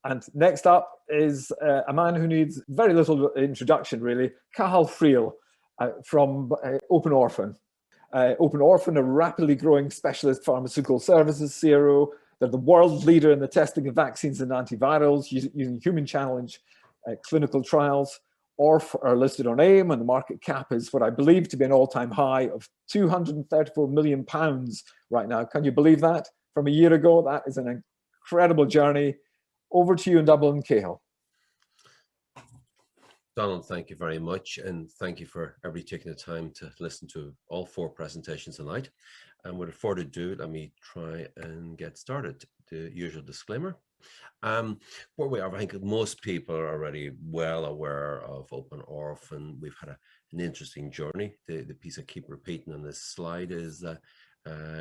And next up is a man who needs very little introduction, really, Cathal Friel from Open Orphan. Open Orphan, a rapidly growing specialist pharmaceutical services CRO. They're the world leader in the testing of vaccines and antivirals using human challenge clinical trials. ORPH are listed on AIM, and the market cap is what I believe to be an all-time high of £234 million right now. Can you believe that? From a year ago, that is an incredible journey. Over to you in Dublin, Cathal. Donald, thank you very much, and thank you for everybody taking the time to listen to all 4 presentations tonight. And without further ado, let me try and get started. The usual disclaimer. Where we are, I think most people are already well aware of Open Orphan. We've had an interesting journey. The piece I keep repeating on this slide is that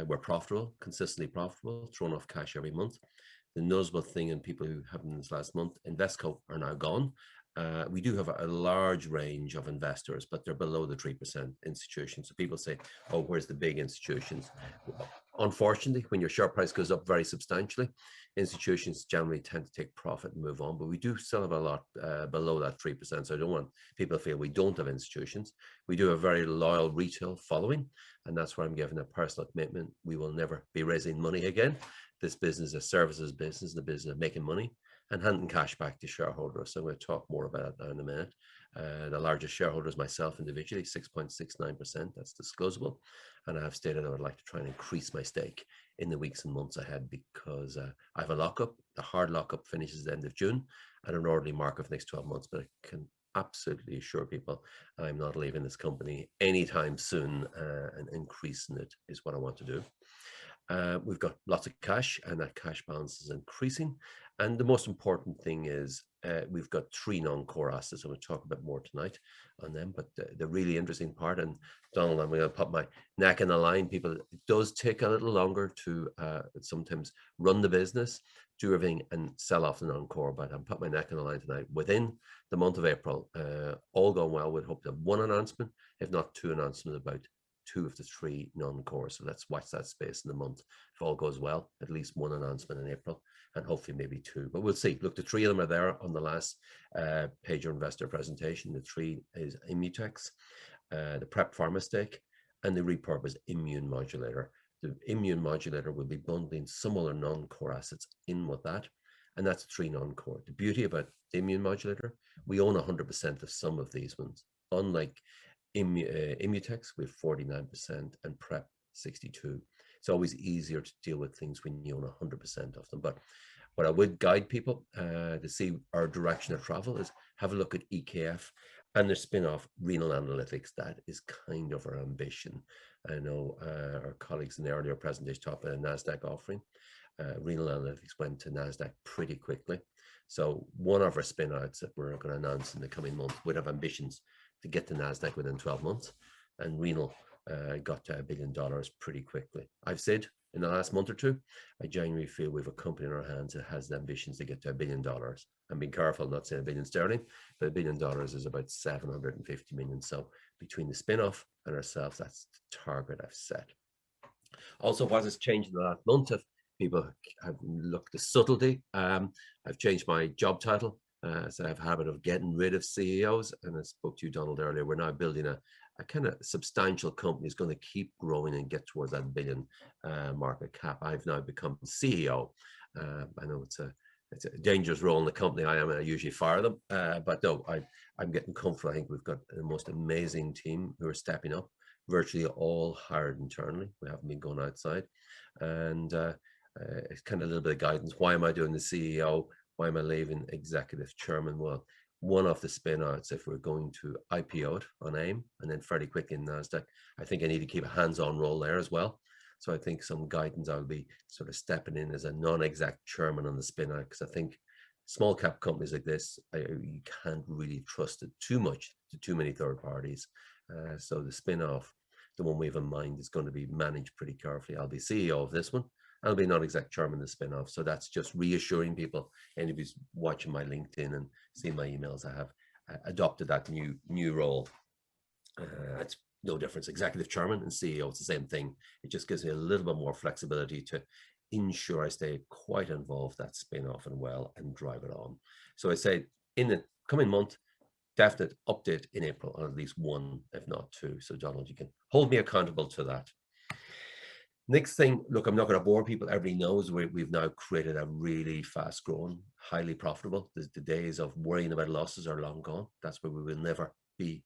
we're profitable, consistently profitable, throwing off cash every month. The noticeable thing in people who haven't this last month, Investco are now gone. We do have a large range of investors, but they're below the 3% institutions. So people say, oh, where's the big institutions? Unfortunately, when your share price goes up very substantially, institutions generally tend to take profit and move on, but we do still have a lot below that 3%. So I don't want people to feel we don't have institutions. We do have a very loyal retail following, and that's where I'm giving a personal commitment. We will never be raising money again. This business is a services business, the business of making money and handing cash back to shareholders. So we'll talk more about that in a minute. The largest shareholder is myself individually, 6.69%, that's disclosable. And I have stated I would like to try and increase my stake in the weeks and months ahead because I have a lockup. The hard lockup finishes at the end of June and an orderly market for the next 12 months. But I can absolutely assure people I'm not leaving this company anytime soon, and increasing it is what I want to do. We've got lots of cash, and that cash balance is increasing. And the most important thing is we've got 3 non-core assets. I'm going to talk a bit more tonight on them. But the really interesting part, and Donald, I'm going to put my neck in the line. People, it does take a little longer to sometimes run the business, do everything, and sell off the non-core. But I'm putting my neck in the line tonight. Within the month of April, all going well, we'd hope to have 1 announcement, if not 2 announcements about 2 of the 3 non-core. So let's watch that space in the month. If all goes well, at least 1 announcement in April, and hopefully maybe 2, but we'll see. Look, the 3 of them are there on the last page of investor presentation. The 3 is Imutex, the PrepBiopharm stake, and the Repurposed immune modulator. The immune modulator will be bundling some other non-core assets in with that, and that's 3 non-core. The beauty about the immune modulator, we own 100% of some of these ones. Unlike Imutex, we have 49% and Prep 62. It's always easier to deal with things when you own 100% of them. But what I would guide people to see our direction of travel is have a look at EKF and their spin-off renal analytics. That is kind of our ambition. I know our colleagues in the earlier presentation talked about a Nasdaq offering. Renal analytics went to Nasdaq pretty quickly. So one of our spin-outs that we're going to announce in the coming month would have ambitions to get to Nasdaq within 12 months, and renal got to $1 billion pretty quickly. I've said in the last month or 2, I genuinely feel we have a company in our hands that has the ambitions to get to $1 billion. I'm being careful not saying $1 billion sterling, but $1 billion is about 750 million. So between the spin-off and ourselves, that's the target I've set. Also, what has changed in the last month, if people have looked at subtlety, I've changed my job title. So I have a habit of getting rid of CEOs, and I spoke to you, Donald, earlier. We're now building a kind of substantial company that's going to keep growing and get towards that $1 billion market cap. I've now become CEO. I know it's a dangerous role in the company. I usually fire them, but no, I'm getting comfortable. I think we've got the most amazing team who are stepping up, virtually all hired internally. We haven't been going outside, and it's kind of a little bit of guidance. Why am I doing the CEO? Why am I leaving executive chairman? Well, one of the spin-outs, if we're going to IPO'd on AIM and then fairly quickly in Nasdaq, I think I need to keep a hands-on role there as well. So I think some guidance, I'll be sort of stepping in as a non-exec chairman on the spin-out, because I think small cap companies like this, you can't really trust it too much to too many third parties. So the spin-off, the one we have in mind, is going to be managed pretty carefully. I'll be CEO of this one. I'll be non-exec chairman of the spin-off. So that's just reassuring people. Anybody who's watching my LinkedIn and seeing my emails, I have adopted that new role. It's no difference. Executive chairman and CEO, it's the same thing. It just gives me a little bit more flexibility to ensure I stay quite involved that spin-off and well and drive it on. So I say in the coming month, definite update in April on at least one, if not two. So Donald, you can hold me accountable to that. Next thing, look, I'm not going to bore people. Everybody knows we've now created a really fast growing, highly profitable. The days of worrying about losses are long gone. That's where we will never be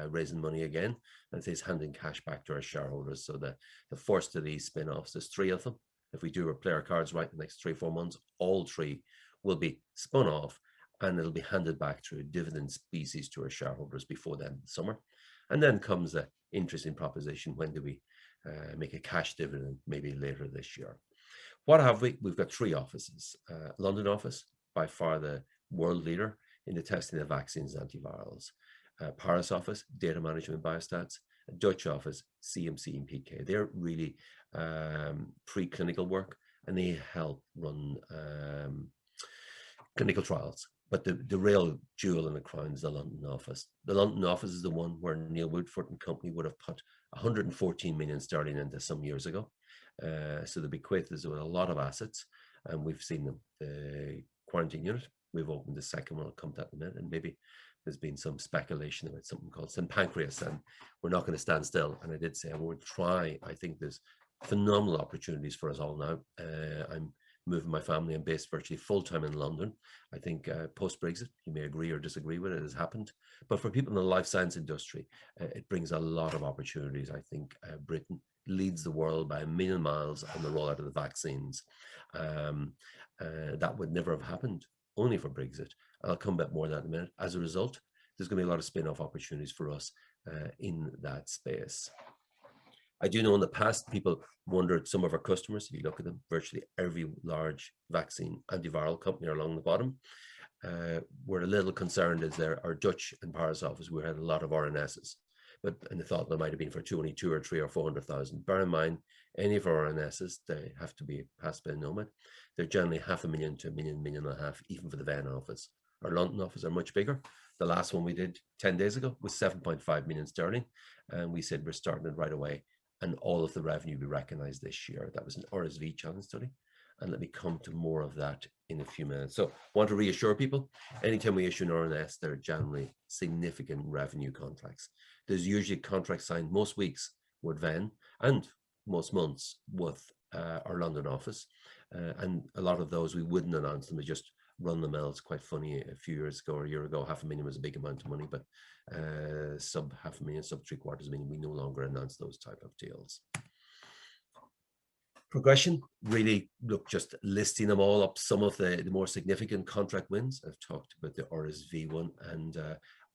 raising money again. And it is handing cash back to our shareholders. So the first of these spin-offs, there's 3 of them. If we do our player cards right in the next 3-4 months, all 3 will be spun off and it'll be handed back through dividend species to our shareholders before the end of the summer. And then comes the interesting proposition, when do we make a cash dividend, maybe later this year. What have we? We've got 3 offices. London office, by far the world leader in the testing of vaccines and antivirals. Paris office, data management biostats. Dutch office, CMC and PK. They're really preclinical work, and they help run clinical trials. But the real jewel in the crown is the London office. The London office is the one where Neil Woodford and company would have put 114 million sterling into some years ago. So the bequest is with a lot of assets, and we've seen them. The quarantine unit, we've opened the second one. I'll come to that in a minute, and maybe there's been some speculation about something called St. Pancras, and we're not going to stand still. And I did say I would try. I think there's phenomenal opportunities for us all now. I'm moving my family and based virtually full-time in London. I think post-Brexit, you may agree or disagree with it, has happened. But for people in the life science industry, it brings a lot of opportunities. I think Britain leads the world by 1 million miles on the rollout of the vaccines. That would never have happened only for Brexit. I'll come back more on that in a minute. As a result, there's going to be a lot of spin-off opportunities for us in that space. I do know in the past, people wondered, some of our customers, if you look at them, virtually every large vaccine antiviral company are along the bottom. We're a little concerned as our Dutch and Paris office, we had a lot of RNSs, and they thought they might have been for only 2 or 3 or 400,000. Bear in mind, any of our RNSs, they have to be passed by a nomad. They're generally 500,000 to 1 million, 1.5 million, even for the Venn office. Our London office are much bigger. The last one we did 10 days ago was 7.5 million sterling. And we said we're starting it right away. And all of the revenue we recognized this year. That was an RSV challenge study. And let me come to more of that in a few minutes. So I want to reassure people, anytime we issue an RNS, they're generally significant revenue contracts. There's usually contracts signed most weeks with Venn and most months with our London office. And a lot of those we wouldn't announce them, we just run them out. It's quite funny, a few years ago or a year ago, 500,000 was a big amount of money, but sub 500,000, sub 750,000, we no longer announce those type of deals. Progression, really, look, just listing them all up, some of the more significant contract wins. I've talked about the RSV one, and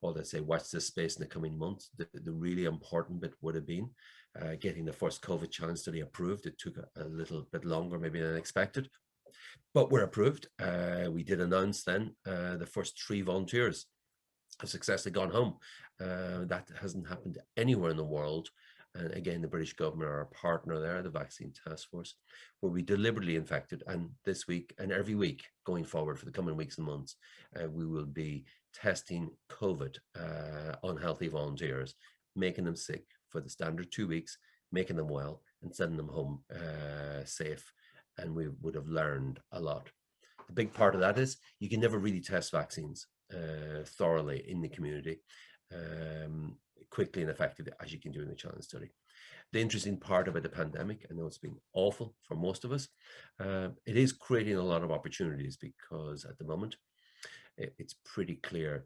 all I say, watch this space in the coming months. The really important bit would have been getting the first COVID challenge study approved. It took a little bit longer maybe than expected, but we're approved. We did announce then the first 3 volunteers have successfully gone home. That hasn't happened anywhere in the world. And again, the British government are a partner there, the Vaccine Task Force, where we deliberately infected. And this week and every week going forward for the coming weeks and months, we will be testing COVID on healthy volunteers, making them sick for the standard 2 weeks, making them well and sending them home safe. And we would have learned a lot. The big part of that is you can never really test vaccines thoroughly in the community quickly and effectively as you can do in the challenge study. The interesting part about the pandemic, I know it's been awful for most of us, it is creating a lot of opportunities, because at the moment it's pretty clear.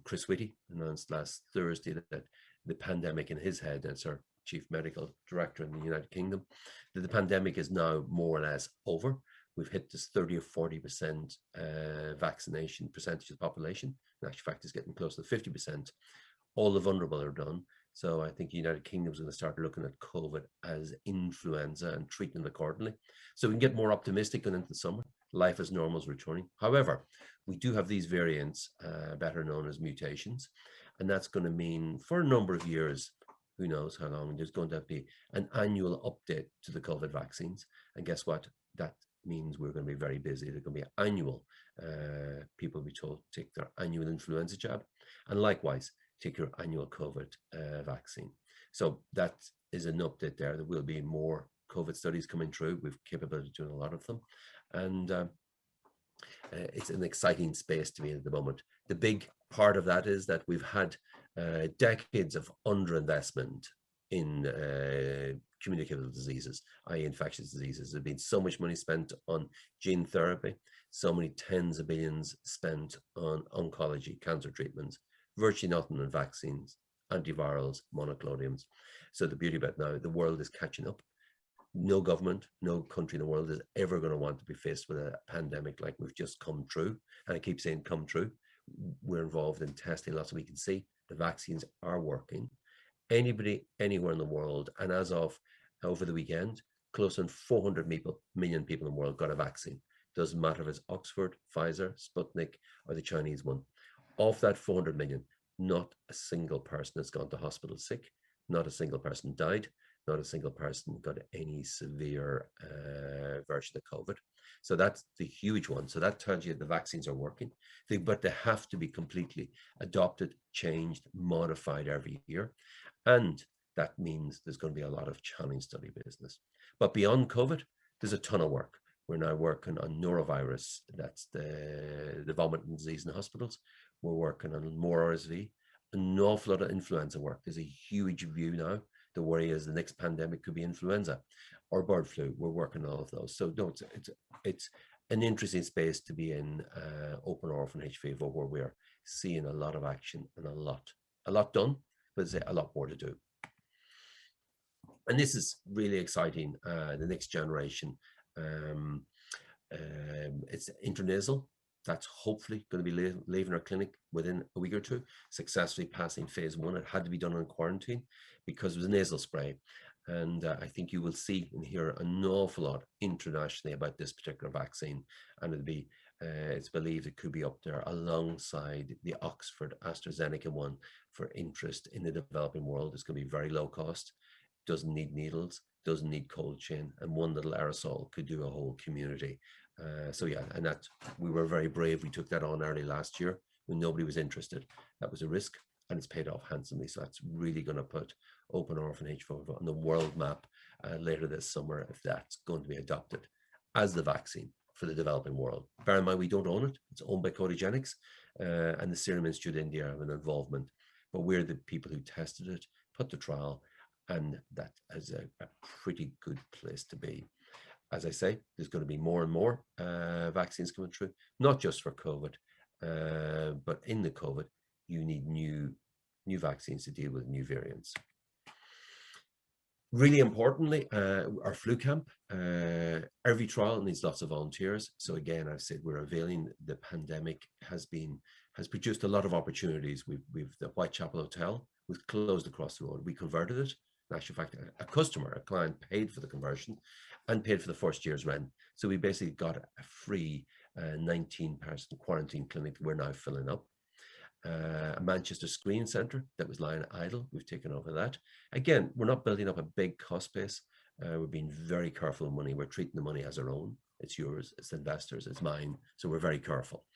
Chris Whitty announced last Thursday that the pandemic in his head, as our Chief Medical Director in the United Kingdom, that the pandemic is now more or less over. We've hit this 30 or 40% vaccination percentage of the population. In actual fact, it's getting close to 50%. All the vulnerable are done. So I think the United Kingdom is going to start looking at COVID as influenza and treating it accordingly. So we can get more optimistic going into the summer. Life as normal is returning. However, we do have these variants, better known as mutations. And that's going to mean for a number of years, who knows how long, there's going to be an annual update to the COVID vaccines. And guess what? That means we're going to be very busy. There's going to be annual, people will be told to take their annual influenza jab. And likewise, take your annual COVID vaccine. So that is an update there. There will be more COVID studies coming through. We've capability of doing a lot of them. And it's an exciting space to be in at the moment. The big part of that is that we've had decades of underinvestment in communicable diseases, i.e. infectious diseases. There's been so much money spent on gene therapy, so many tens of billions spent on oncology, cancer treatments, virtually nothing on vaccines, antivirals, monoclonals. So the beauty about now, the world is catching up. No government, no country in the world is ever going to want to be faced with a pandemic like we've just come through. And I keep saying come through. We're involved in testing lots, we can see the vaccines are working. Anybody, anywhere in the world, and as of over the weekend, close to 400 million people in the world got a vaccine. Doesn't matter if it's Oxford, Pfizer, Sputnik, or the Chinese one. Of that 400 million, not a single person has gone to hospital sick, not a single person died, not a single person got any severe version of COVID. So that's the huge one. So that tells you the vaccines are working, but they have to be completely adopted, changed, modified every year. And that means there's going to be a lot of challenge study business. But beyond COVID, there's a ton of work. We're now working on norovirus. That's the vomiting disease in hospitals. We're working on more RSV, an awful lot of influenza work. There's a huge view now. The worry is the next pandemic could be influenza or bird flu. We're working on all of those. So no, it's an interesting space to be in Open Orphan HVO, where we're seeing a lot of action and a lot done, but a lot more to do. And this is really exciting. The next generation, it's intranasal. That's hopefully going to be leaving our clinic within a week or two, successfully passing phase 1. It had to be done in quarantine because it was a nasal spray. And I think you will see and hear an awful lot internationally about this particular vaccine. And it'll be, it's believed it could be up there alongside the Oxford AstraZeneca one for interest in the developing world. It's going to be very low cost, doesn't need needles, doesn't need cold chain, and one little aerosol could do a whole community. So yeah, and that we were very brave. We took that on early last year when nobody was interested. That was a risk, and it's paid off handsomely. So that's really going to put Open Orphan HVO on the world map later this summer, if that's going to be adopted as the vaccine for the developing world. Bear in mind, we don't own it. It's owned by Koppogenix, and the Serum Institute of India have an involvement. But we're the people who tested it, put the trial, and that is a pretty good place to be. As I say, there's going to be more and more vaccines coming through, not just for COVID, but in the COVID, you need new vaccines to deal with new variants. Really importantly, our flu camp, every trial needs lots of volunteers. So again, I've said we're availing. The pandemic has produced a lot of opportunities. We've the Whitechapel Hotel was closed across the road. We converted it. In actual fact, a client paid for the conversion and paid for the first year's rent. So we basically got a free 19-person quarantine clinic we're now filling up. A Manchester screening centre that was lying idle. We've taken over that. Again, we're not building up a big cost base. We're being very careful with money. We're treating the money as our own. It's yours, it's investors, it's mine. So we're very careful.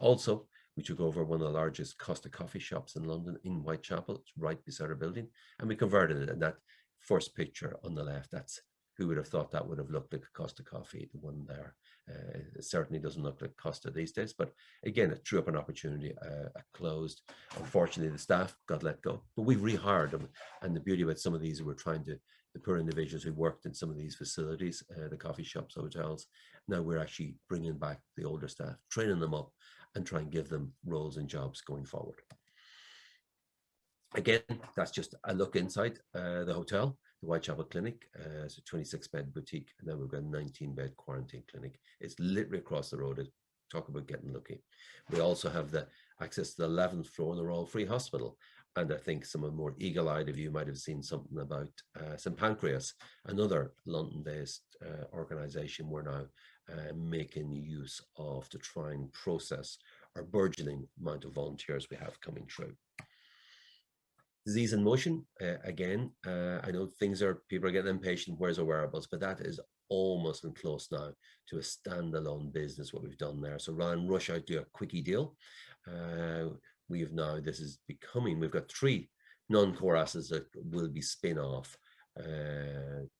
Also, we took over one of the largest Costa coffee shops in London in Whitechapel. It's right beside our building. And we converted it. And that first picture on the left, that's who would have thought that would have looked like Costa Coffee, the one there. It certainly doesn't look like Costa these days. But again, it threw up an opportunity. It closed. Unfortunately, the staff got let go. But we've rehired them. And the beauty about some of these, we're trying to, the poor individuals who worked in some of these facilities, the coffee shops, hotels, now we're actually bringing back the older staff, training them up, and try and give them roles and jobs going forward. Again, that's just a look inside the hotel, the Whitechapel Clinic. It's a 26-bed boutique, and then we've got a 19-bed quarantine clinic. It's literally across the road. Talk about getting lucky. We also have the access to the 11th floor in the Royal Free Hospital. And I think some of the more eagle-eyed of you might have seen something about St. Pancras, another London-based organisation we're now making use of to try and process our burgeoning amount of volunteers we have coming through. Disease in motion, again, I know people are getting impatient, where's our wearables, but that is almost and close now to a standalone business, what we've done there. So rather than rush out, do a quickie deal, we've got 3 non-core assets that will be spin off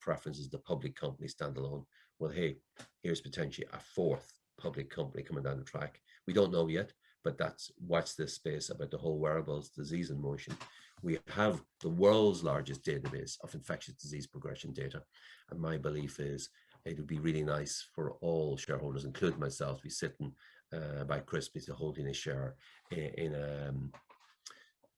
preference is the public company standalone. Well, hey, here's potentially a fourth public company coming down the track. We don't know yet, but that's watch this space about the whole wearables disease in motion. We have the world's largest database of infectious disease progression data. And my belief is it would be really nice for all shareholders, including myself, to be sitting by Christmas holding a share in a,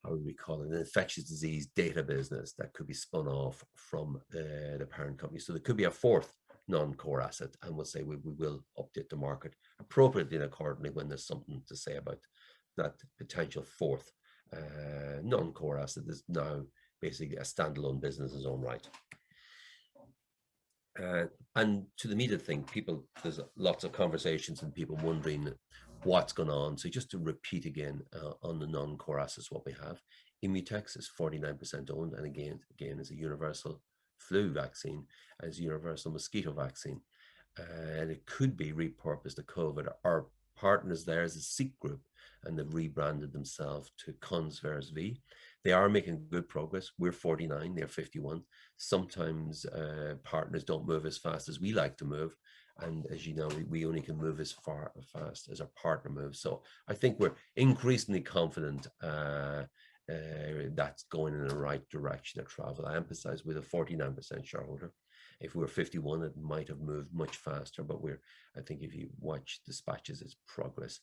how would we call it, an infectious disease data business that could be spun off from the parent company. So there could be a fourth non-core asset, and we'll say we will update the market appropriately and accordingly when there's something to say about that potential fourth non-core asset is now basically a standalone business in its own right. And to the immediate thing, there's lots of conversations and people wondering what's going on. So just to repeat again on the non-core assets, what we have, Imutex is 49% owned, and again is a universal flu vaccine, as universal mosquito vaccine, and it could be repurposed to COVID. Our partners there is a Seek Group, and they've rebranded themselves to Consvers V. They are making good progress. We're 49, they're 51. Sometimes partners don't move as fast as we like to move. And as you know, we only can move as fast as our partner moves. So I think we're increasingly confident that's going in the right direction of travel. I emphasize with a 49% shareholder. If we were 51, it might have moved much faster, but I think if you watch dispatches, it's progress.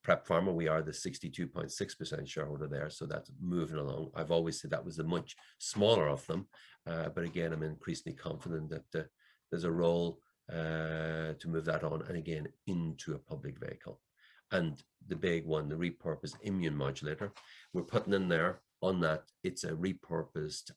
PrepBiopharm, we are the 62.6% shareholder there, so that's moving along. I've always said that was the much smaller of them, but again, I'm increasingly confident that there's a role to move that on, and again, into a public vehicle. And the big one, the repurposed immune modulator, we're putting in there on that. It's a repurposed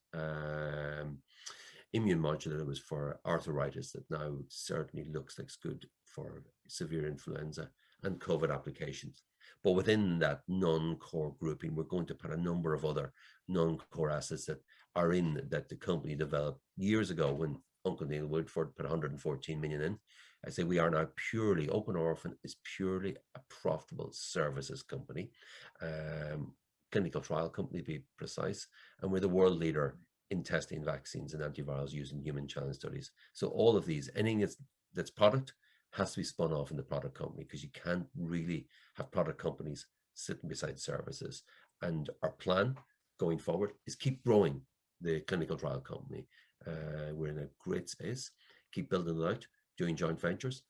immune modulator. Was for arthritis that now certainly looks like it's good for severe influenza and COVID applications. But within that non-core grouping, we're going to put a number of other non-core assets that are in that the company developed years ago when Uncle Neil Woodford put 114 million in. I say we are now purely, Open Orphan is purely a profitable services company, clinical trial company to be precise, and we're the world leader in testing vaccines and antivirals using human challenge studies. So all of these, anything that's product has to be spun off in the product company, because you can't really have product companies sitting beside services. And our plan going forward is keep growing the clinical trial company. We're in a great space, keep building it out, doing joint ventures.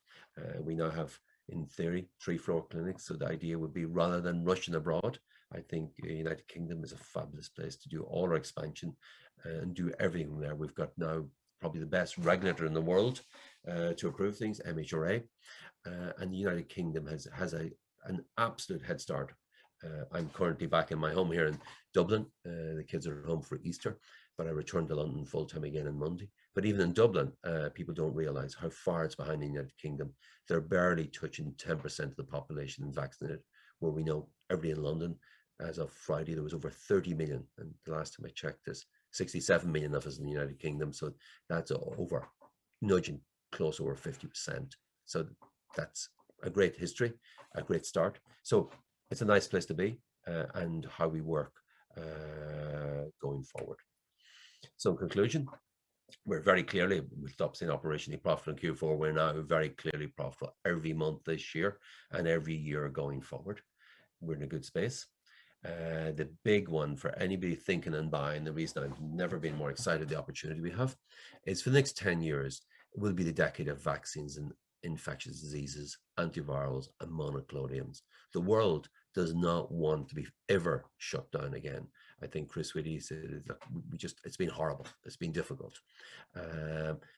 We now have, in theory, 3-floor clinics. So the idea would be, rather than rushing abroad, I think the United Kingdom is a fabulous place to do all our expansion and do everything there. We've got now probably the best regulator in the world to approve things, MHRA, and the United Kingdom has an absolute head start. I'm currently back in my home here in Dublin. The kids are home for Easter, but I return to London full time again on Monday. But even in Dublin, people don't realize how far it's behind the United Kingdom. They're barely touching 10% of the population vaccinated, where we know everybody in London, as of Friday, there was over 30 million. And the last time I checked this, 67 million of us in the United Kingdom. So that's over, nudging close over 50%. So that's a great history, a great start. So it's a nice place to be, and how we work going forward. So in conclusion, we're very clearly, we stopped saying operationally profitable in Q4. We're now very clearly profitable every month this year and every year going forward. We're in a good space. The big one for anybody thinking and buying, the reason I've never been more excited the opportunity we have, is for the next 10 years, it will be the decade of vaccines and infectious diseases, antivirals, and monoclonals. The world does not want to be ever shut down again. I think Chris Whitty said, look, it's been horrible. It's been difficult.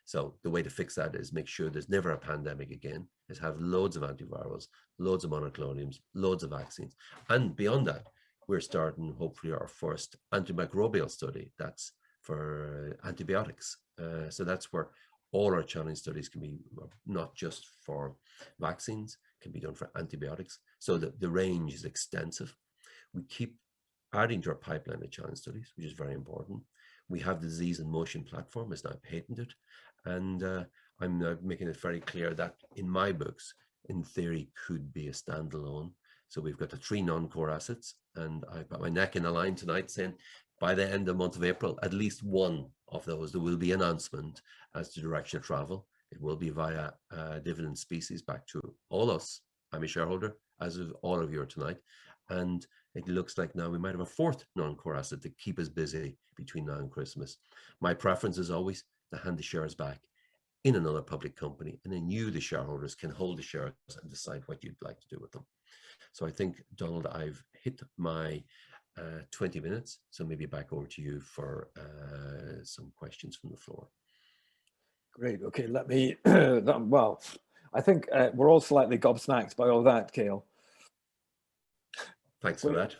So the way to fix that is make sure there's never a pandemic again, is have loads of antivirals, loads of monoclonals, loads of vaccines. And beyond that, we're starting hopefully our first antimicrobial study. That's for antibiotics. So that's where all our challenge studies can be, not just for vaccines, can be done for antibiotics. So the range is extensive. We keep adding to our pipeline of challenge studies, which is very important. We have the disease in motion platform, is now patented. And I'm now making it very clear that in my books, in theory, could be a standalone. So we've got the 3 non-core assets, and I've got my neck in the line tonight saying by the end of the month of April, at least one of those, there will be an announcement as to direction of travel. It will be via dividend species back to all us. I'm a shareholder, as of all of you are tonight. And it looks like now we might have a 4th non-core asset to keep us busy between now and Christmas. My preference is always to hand the shares back in another public company, and then you, the shareholders, can hold the shares and decide what you'd like to do with them. So I think, Donald, I've hit my 20 minutes, so maybe back over to you for some questions from the floor. Great. Okay, let me, well, I think we're all slightly gobsmacked by all that, Cathal. Thanks for that.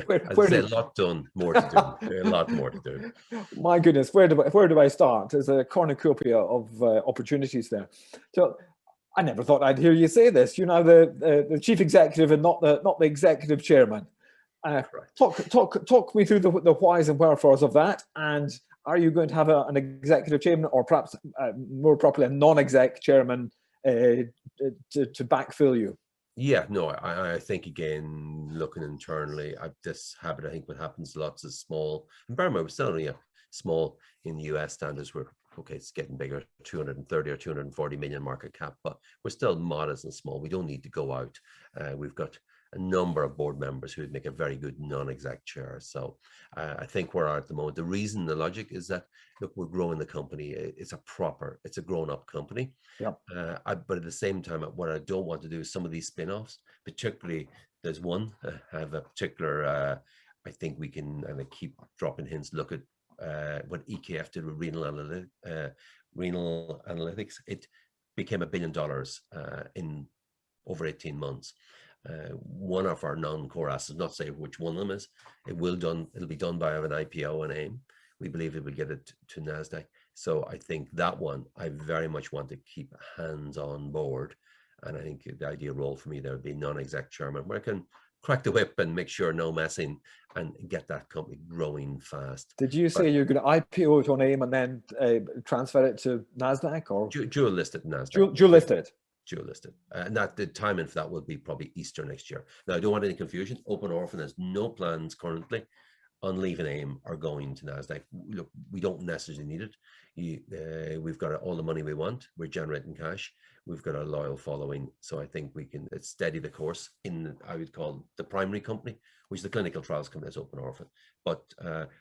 Where As I say, a lot done, more to do, a lot more to do. My goodness, where do I start? There's a cornucopia of opportunities there. So I never thought I'd hear you say this. You're now the chief executive and not the executive chairman. Talk me through the whys and wherefores of that. And are you going to have an executive chairman, or perhaps more properly a non-exec chairman to backfill you? Yeah, no, I think, again, looking internally at this habit, I think what happens lots is small. And bear in mind, we're still only small in the US standards. We're okay, it's getting bigger, 230 or 240 million market cap, but we're still modest and small. We don't need to go out. We've got a number of board members who would make a very good non-exec chair. So I think we're at the moment. The reason, the logic is that, look, we're growing the company. It's a grown-up company. Yeah. But at the same time, what I don't want to do is some of these spin-offs, particularly there's one, have a particular, I think we can, and I keep dropping hints, look at what EKF did with renal analytics. It became $1 billion in over 18 months. One of our non-core assets, not say which one of them is, it'll be done by an IPO and AIM. We believe it will get it to Nasdaq. So I think that one, I very much want to keep hands on board. And I think the ideal role for me there would be non-exec chairman, where I can crack the whip and make sure no messing and get that company growing fast. Did you say you're going to IPO it on AIM and then transfer it to Nasdaq, or dual listed Nasdaq? Dual listed. Dual listed, and that the timing for that will be probably Easter next year. Now, I don't want any confusion. Open Orphan has no plans currently on leaving AIM or going to Nasdaq. Look, we don't necessarily need it. We've got all the money we want. We're generating cash. We've got a loyal following, so I think we can steady the course in, I would call, the primary company, which is the clinical trials company as Open Orphan. But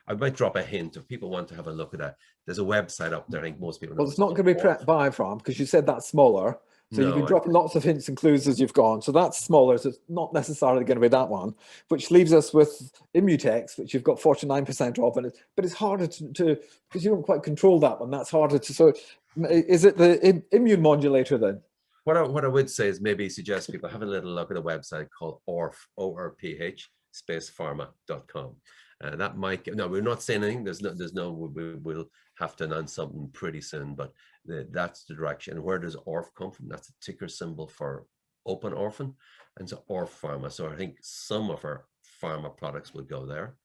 I might drop a hint if people want to have a look at that. There's a website up there. I think most people know. Well, it's not going to be PrepBiopharm, because you said that's smaller. So you've been dropping lots of hints and clues as you've gone. So that's smaller. So it's not necessarily going to be that one, which leaves us with Imutex, which you've got 49% of. But it's harder to because you don't quite control that one. That's harder to. So is it the immune modulator then? What I would say is maybe suggest people have a little look at a website called ORPH pharma.com. That might no, we're not saying anything. We'll have to announce something pretty soon, but that's the direction. Where does ORPH come from? That's a ticker symbol for Open Orphan, and so ORPH. So I think some of our pharma products will go there,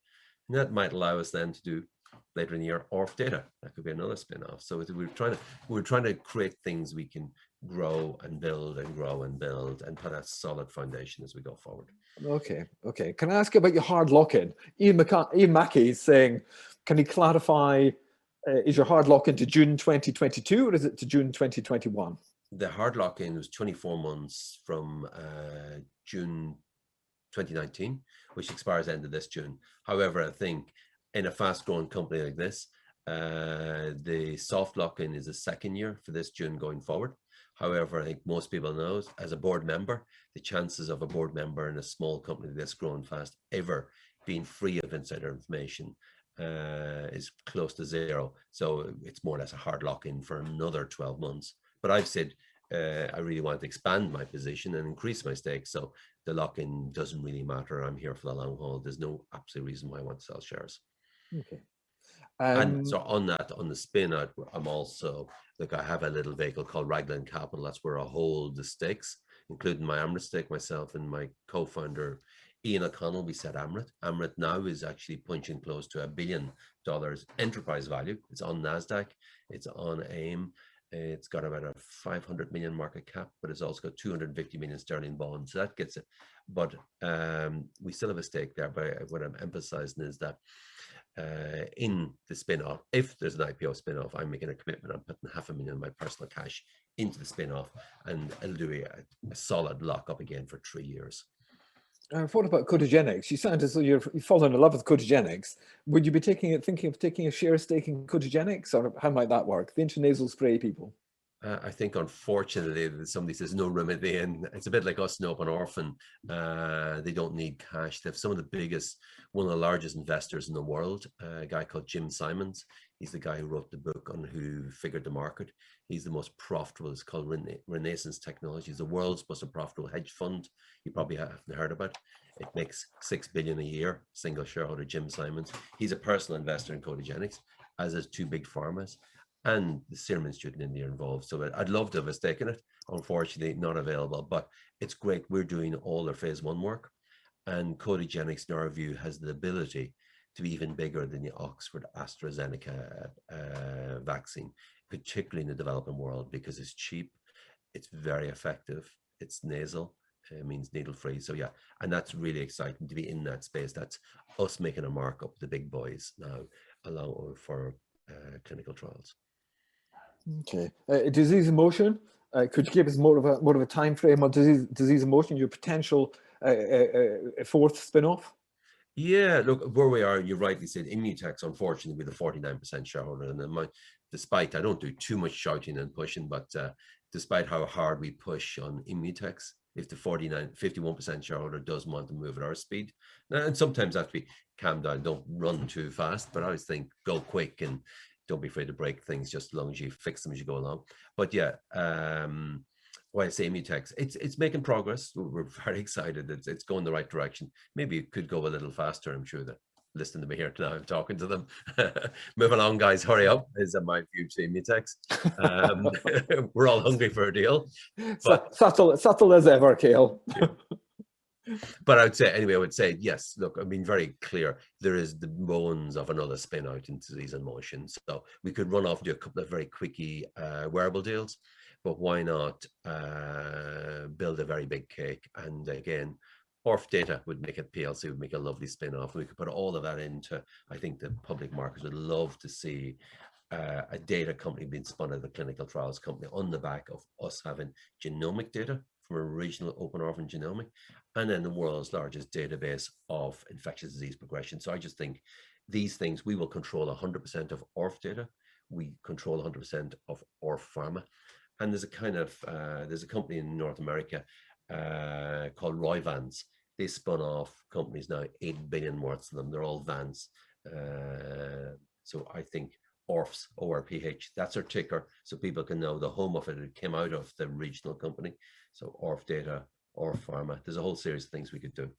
and that might allow us then to do later in the year ORPH data. That could be another spin-off. So we're trying to create things we can grow and build and grow and build and put a solid foundation as we go forward. Okay. Can I ask you about your hard lock-in? Ian Mackey is saying, can he clarify, is your hard lock-in to June 2022 or is it to June 2021? The hard lock-in was 24 months from June 2019, which expires end of this June. However, I think in a fast-growing company like this, the soft lock-in is a second year for this June going forward. However, I think most people know, as a board member, the chances of a board member in a small company that's growing fast ever being free of insider information is close to zero. So it's more or less a hard lock-in for another 12 months. But I've said I really want to expand my position and increase my stakes. So the lock-in doesn't really matter. I'm here for the long haul. There's no absolute reason why I want to sell shares. Okay. And so on the spin out, I'm also, look, I have a little vehicle called Raglan Capital. That's where I hold the stakes, including my Amrit stake, myself and my co-founder, Ian O'Connell. We said Amrit. Amrit now is actually punching close to $1 billion enterprise value. It's on Nasdaq. It's on AIM. It's got about a 500 million market cap, but it's also got 250 million sterling bonds. So that gets it. But we still have a stake there. But what I'm emphasizing is that in the spin-off, if there's an IPO spin-off, I'm making a commitment. I'm putting 500,000 of my personal cash into the spin-off, and it'll do a solid lockup again for 3 years. What about Koppogenix? You sound as though you've fallen in love with Koppogenix. Would you be thinking of taking a share stake in Koppogenix, or how might that work? The intranasal spray people. I think, unfortunately, somebody says no room at the end. It's a bit like us in Open Orphan. They don't need cash. They have some of the biggest, one of the largest investors in the world, a guy called Jim Simons. He's the guy who wrote the book on who figured the market. He's the most profitable. It's called Renaissance Technologies, the world's most profitable hedge fund. You probably haven't heard about. It makes $6 billion a year. Single shareholder, Jim Simons. He's a personal investor in Koppogenix, as is two big pharmas, and the Serum Institute in India involved. So I'd love to have taken it. Unfortunately, not available, but it's great. We're doing all their phase 1 work, and Koppogenix, in our view, has the ability to be even bigger than the Oxford AstraZeneca vaccine, particularly in the developing world, because it's cheap, it's very effective, it's nasal, it means needle-free. So yeah, and that's really exciting to be in that space. That's us making a mark up the big boys now, along for clinical trials. Okay, disease in motion. Could you give us more of a time frame on disease in motion? Your potential fourth spin-off. Yeah, look, where we are, you rightly said, Imutex, unfortunately, with a 49% shareholder. And despite, I don't do too much shouting and pushing, but despite how hard we push on Imutex, if the 51% shareholder doesn't want to move at our speed, and sometimes have to be calmed down, don't run too fast, but I always think go quick and don't be afraid to break things, just as long as you fix them as you go along. But yeah, why I say Imutex, it's making progress. We're very excited. It's going the right direction. Maybe it could go a little faster. I'm sure that listening to me here now, I'm talking to them. Move along, guys, hurry up, is my view to Imutex. We're all hungry for a deal. But, subtle as ever, Cathal. Yeah. But I would say, yes, look, I mean, very clear. There is the bones of another spin out in disease in motion. So we could run off and do a couple of very quickie wearable deals, but why not build a very big cake? And again, ORPH data would make it PLC, would make a lovely spin-off. We could put all of that into, I think the public markets would love to see a data company being spun out of a clinical trials company on the back of us having genomic data from a regional open orphan genomic, and then the world's largest database of infectious disease progression. So I just think these things, we will control 100% of ORPH data. We control 100% of ORPH pharma. And there's a kind of, there's a company in North America called Roivans. They spun off companies now, 8 billion worth of them. They're all Vans. So I think ORPH's, ORPH, that's our ticker. So people can know the home of it. It came out of the regional company. So ORPH data, ORPH pharma. There's a whole series of things we could do.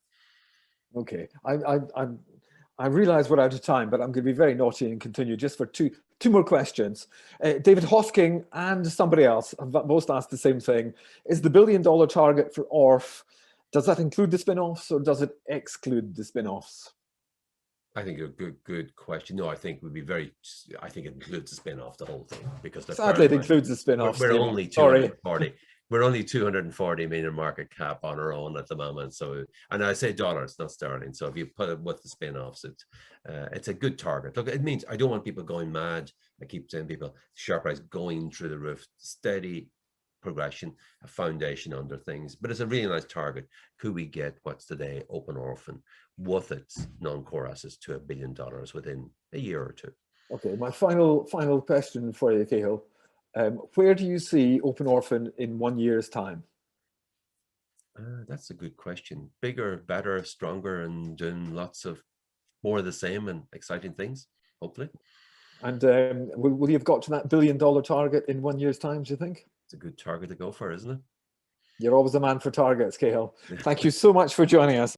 Okay. I realize we're out of time, but I'm going to be very naughty and continue just for two more questions. David Hosking and somebody else have both asked the same thing. Is the $1 billion target for ORPH, does that include the spin-offs or does it exclude the spin-offs? I think a good question. No, I think it would be I think it includes the spin-off, the whole thing, because sadly it includes the spin-offs. We're only 240. We're only 240 million market cap on our own at the moment. So, and I say dollars, not sterling. So if you put it with the spin-offs, it's a good target. Look, it means I don't want people going mad. I keep saying people, share price going through the roof, steady progression, a foundation under things. But it's a really nice target. Could we get what's today Open Orphan with its non-core assets to $1 billion within a year or two? Okay, my final question for you, Cathal. Where do you see Open Orphan in 1 year's time? That's a good question. Bigger, better, stronger, and doing lots of more of the same and exciting things, hopefully. And will you have got to that $1 billion target in 1 year's time, do you think? It's a good target to go for, isn't it? You're always a man for targets, Cathal. Thank you so much for joining us.